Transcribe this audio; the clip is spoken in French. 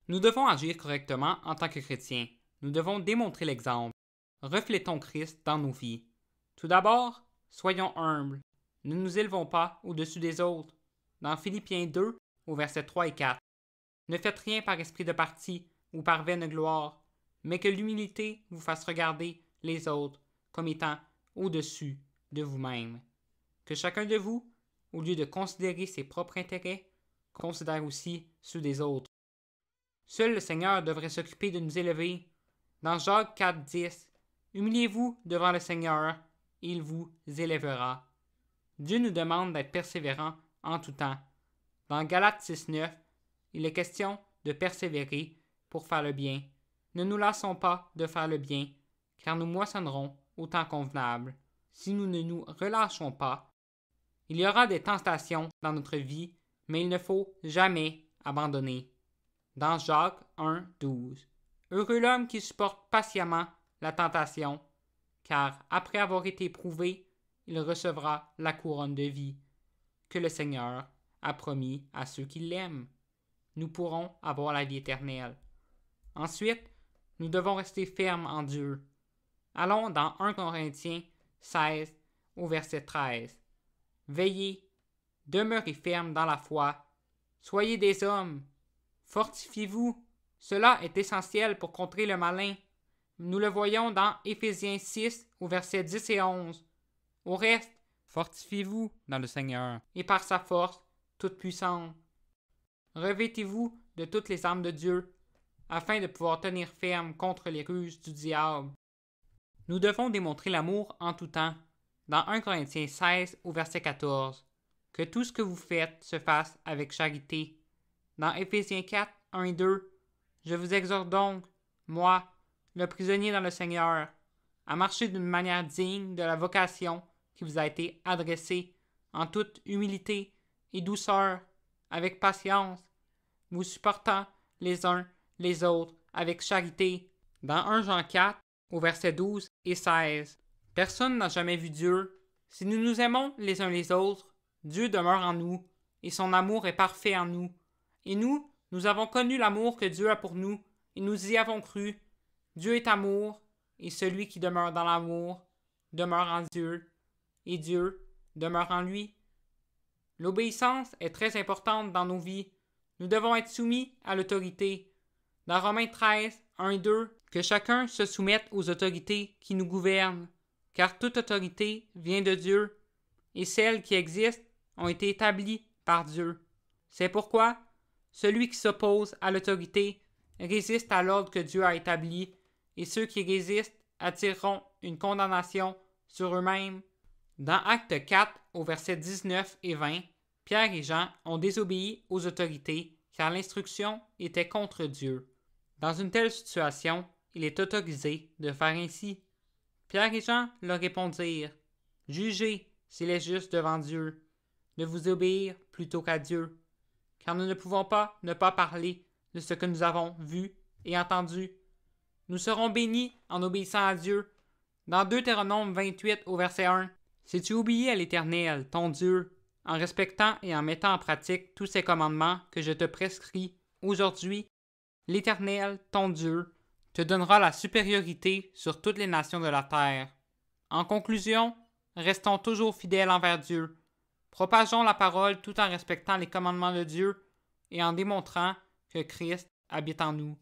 Nous devons agir correctement en tant que chrétiens. Nous devons démontrer l'exemple. Reflétons Christ dans nos vies. Tout d'abord, soyons humbles. Ne nous élevons pas au-dessus des autres. Dans Philippiens 2, au verset 3 et 4. Ne faites rien par esprit de parti ou par vaine gloire, mais que l'humilité vous fasse regarder les autres comme étant au-dessus de vous-même. Que chacun de vous, au lieu de considérer ses propres intérêts, considère aussi ceux des autres. Seul le Seigneur devrait s'occuper de nous élever. Dans Jacques 4, 10, humiliez-vous devant le Seigneur, et il vous élèvera. Dieu nous demande d'être persévérants en tout temps. Dans Galates 6, 9, il est question de persévérer pour faire le bien. Ne nous lassons pas de faire le bien, car nous moissonnerons au temps convenable. Si nous ne nous relâchons pas, il y aura des tentations dans notre vie, mais il ne faut jamais abandonner. Dans Jacques 1, 12. Heureux l'homme qui supporte patiemment la tentation, car après avoir été éprouvé, il recevra la couronne de vie que le Seigneur a promis à ceux qui l'aiment. Nous pourrons avoir la vie éternelle. Ensuite, nous devons rester fermes en Dieu. Allons dans 1 Corinthiens 16 au verset 13. Veillez, demeurez fermes dans la foi, soyez des hommes, fortifiez-vous. Cela est essentiel pour contrer le malin. Nous le voyons dans Éphésiens 6 au verset 10 et 11. Au reste, fortifiez-vous dans le Seigneur et par sa force toute puissante. Revêtez-vous de toutes les armes de Dieu, afin de pouvoir tenir ferme contre les ruses du diable. Nous devons démontrer l'amour en tout temps. Dans 1 Corinthiens 16 au verset 14, que tout ce que vous faites se fasse avec charité. Dans Éphésiens 4, 1 et 2, je vous exhorte donc, moi, le prisonnier dans le Seigneur, à marcher d'une manière digne de la vocation qui vous a été adressée, en toute humilité et douceur, avec patience, vous supportant les uns les autres avec charité. Dans 1 Jean 4, au verset 12 et 16, personne n'a jamais vu Dieu. Si nous nous aimons les uns les autres, Dieu demeure en nous, et son amour est parfait en nous. Et nous avons connu l'amour que Dieu a pour nous, et nous y avons cru. Dieu est amour, et celui qui demeure dans l'amour demeure en Dieu, et Dieu demeure en lui. L'obéissance est très importante dans nos vies. Nous devons être soumis à l'autorité. Dans Romains 13, 1 et 2, que chacun se soumette aux autorités qui nous gouvernent, car toute autorité vient de Dieu, et celles qui existent ont été établies par Dieu. C'est pourquoi celui qui s'oppose à l'autorité résiste à l'ordre que Dieu a établi, et ceux qui résistent attireront une condamnation sur eux-mêmes. Dans Actes 4, au verset 19 et 20, Pierre et Jean ont désobéi aux autorités, car l'instruction était contre Dieu. Dans une telle situation, il est autorisé de faire ainsi. Pierre et Jean leur répondirent, « Jugez s'il est juste devant Dieu, de vous obéir plutôt qu'à Dieu, car nous ne pouvons pas ne pas parler de ce que nous avons vu et entendu. Nous serons bénis en obéissant à Dieu. » Dans Deutéronome 28 au verset 1, « Si tu obéis à l'Éternel, ton Dieu, en respectant et en mettant en pratique tous ces commandements que je te prescris aujourd'hui, l'Éternel, ton Dieu, te donnera la supériorité sur toutes les nations de la terre. » En conclusion, restons toujours fidèles envers Dieu. Propageons la parole tout en respectant les commandements de Dieu et en démontrant que Christ habite en nous.